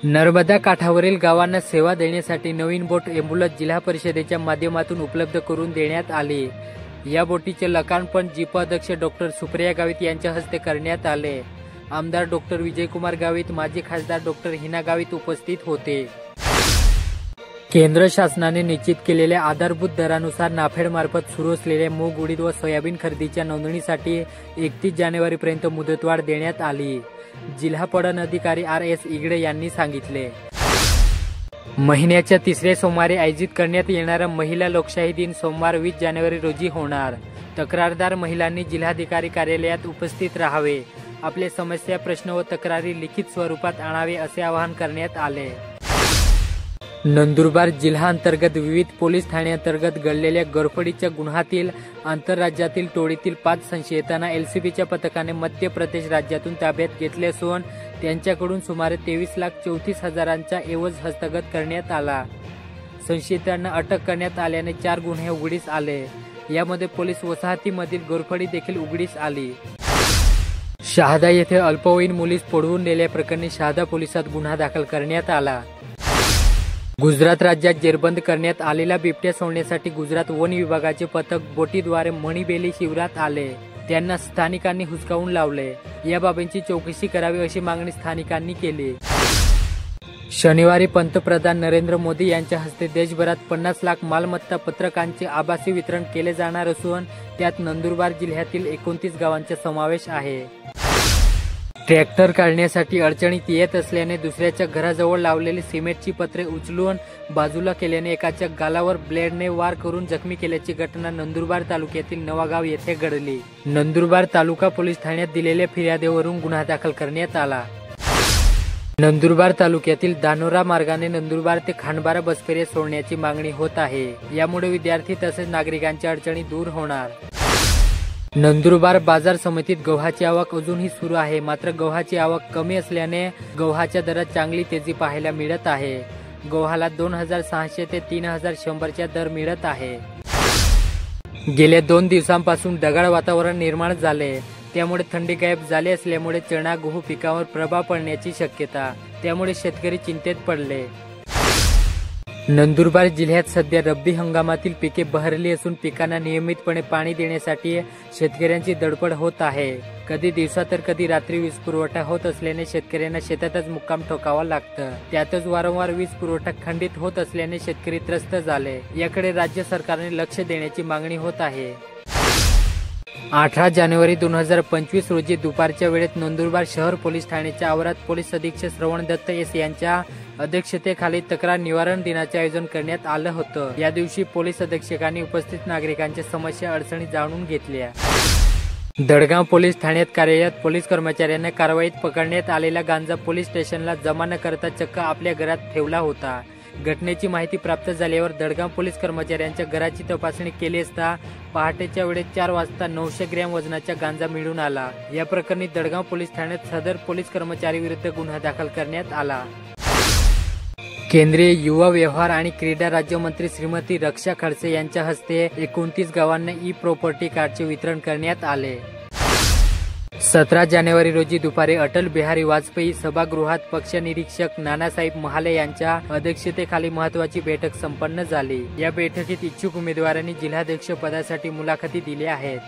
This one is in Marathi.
नर्मदा काठावरील गावांना सेवा देण्यासाठी नवीन बोट एम्ब्युलन्स जिल्हा परिषदेच्या माध्यमातून उपलब्ध करून देण्यात आली। या बोटीचे लोकार्पण जिपअध्यक्ष डॉक्टर सुप्रिया गावित यांच्या हस्ते करण्यात आले। आमदार डॉक्टर विजयकुमार गावित, माजी खासदार डॉक्टर हिना गावित उपस्थित होते। केंद्र शासनाने निश्चित केलेल्या आधारभूत दरानुसार नाफेडमार्फत सुरू असलेल्या मूग, उडीद व सोयाबीन खरेदीच्या नोंदणीसाठी 31 जानेवारीपर्यंत मुदतवाढ देण्यात आली। जिल्हा पणन अधिकारी RS इगडे यांनी सांगितले। महिन्याच्या तिसऱ्या सोमवारी आयोजित करण्यात येणारा महिला लोकशाही दिन सोमवार 20 जानेवारी रोजी होणार। तक्रारदार महिलांनी जिल्हाधिकारी कार्यालयात उपस्थित राहावे, आपल्या समस्या, प्रश्न व तक्रारी लिखित स्वरूपात आणावे असे आवाहन करण्यात आले। नंदुरबार जिल्हा अंतर्गत विविध पोलीस ठाण्यांतर्गत घडलेल्या घरफोडीच्या गुन्ह्यातील आंतरराज्यातील टोळीतील 5 संशयितांना LCBच्या पथकाने मध्य प्रदेश राज्यातून ताब्यात घेतले असून त्यांच्याकडून सुमारे 23,34,000चा एवज हस्तगत करण्यात आला। संशयितांना अटक करण्यात आल्याने 4 गुन्हे उघडीस आले। यामध्ये पोलीस वसाहतीमधील घरफोडी देखील उघडीस आली। शहादा येथे अल्पवयीन मुलीस पळवून नेल्याप्रकरणी शहादा पोलिसात गुन्हा दाखल करण्यात आला। गुजरात राज्यात जेरबंद करण्यात आलेला बिबट्या सोडण्यासाठी गुजरात वन विभागाचे पथक बोटीद्वारे मणिबेली शिवारात आले। त्यांना स्थानिकांनी हुसकावून लावले। याबाबतची चौकशी करावी अशी मागणी स्थानिकांनी केली। शनिवारी पंतप्रधान नरेंद्र मोदी यांच्या हस्ते देशभरात 50 लाख मालमत्ता पत्रकांचे आभासी वितरण केले जाणार असून त्यात नंदुरबार जिल्ह्यातील 29 गावांचा समावेश आहे। ट्रॅक्टर काढण्यासाठी अडचणीत येत असल्याने दुसऱ्याच्या घराजवळ लावलेली सिमेंटची पत्रे उचलून बाजूला केल्याने एकाच्या गालावर ब्लेडने वार करून जखमी केल्याची घटना नंदुरबार तालुक्यातील नवागाव येथे घडली। नंदुरबार तालुका पोलीस ठाण्यात दिलेल्या फिर्यादीवरून गुन्हा दाखल करण्यात आला। नंदुरबार तालुक्यातील धानोरा मार्गाने नंदुरबार ते खांडबारा बसफेऱ्या सोडण्याची मागणी होत आहे। यामुळे विद्यार्थी तसेच नागरिकांच्या अडचणी दूर होणार। नंदुरबार बाजार समितीत गव्हाची आवक अजूनही सुरू आहे, मात्र गव्हाची आवक कमी असल्याने गव्हाच्या दरात चांगली तेजी पाहायला मिळत आहे। गव्हाला 2,600 ते 3,100च्या दर मिळत आहे। गेल्या 2 दिवसांपासून ढगाळ वातावरण निर्माण झाले, त्यामुळे थंडी गायब झाली असल्यामुळे चणा, गहू पिकावर प्रभाव पडण्याची शक्यता, त्यामुळे शेतकरी चिंतेत पडले। नंदुरबार जिल्ह्यात सध्या रब्बी हंगामातील पिके बहरली असून पिकांना नियमितपणे पाणी देण्यासाठी शेतकऱ्यांची धडपड होत आहे। कधी दिवसा तर कधी रात्री वीज पुरवठा होत असल्याने शेतकऱ्यांना शेतातच मुक्काम ठोकावा लागतं। त्यातच वारंवार वीज पुरवठा खंडित होत असल्याने शेतकरी त्रस्त झाले। याकडे राज्य सरकारने लक्ष देण्याची मागणी होत आहे। 18 जानेवारी 2025 रोजी दुपारच्या वेळेत नंदुरबार शहर पोलीस ठाण्याच्या आवारात पोलीस अधीक्षक श्रवण दत्त S यांच्या अध्यक्षतेखाली तक्रार निवारण दिनाचे आयोजन करण्यात आलं होतं। या दिवशी पोलीस अधीक्षकांनी उपस्थित नागरिकांच्या समस्या, अडचणी जाणून घेतल्या। दडगाव पोलीस ठाण्यात कार्यरत पोलीस कर्मचाऱ्यांना कारवाईत पकडण्यात आलेला गांजा पोलीस स्टेशनला जमा न करता चक्क आपल्या घरात ठेवला होता। घटनेची माहिती प्राप्त झाल्यावर दडगाव पोलीस कर्मचाऱ्यांच्या घराची तपासणी केली असता पहाटेच्या वेळेत 4 वाजता 900 ग्रॅम वजनाचा गांजा मिळून आला। या प्रकरणी दडगाव पोलीस ठाण्यात सदर पोलीस कर्मचारी विरुद्ध गुन्हा दाखल करण्यात आला। केंद्रीय युवा व्यवहार आणि क्रीडा राज्यमंत्री श्रीमती रक्षा खडसे यांच्या हस्ते 29 गावांना ई-प्रॉपर्टी कार्डचे वितरण करण्यात आले। 17 जानेवारी रोजी दुपारी अटल बिहारी वाजपेयी सभागृहात पक्ष निरीक्षक नानासाहेब महाले यांच्या अध्यक्षतेखाली महत्त्वाची बैठक संपन्न झाली। या बैठकीत इच्छुक उमेदवारांनी जिल्हाध्यक्ष पदासाठी मुलाखती दिल्या आहेत।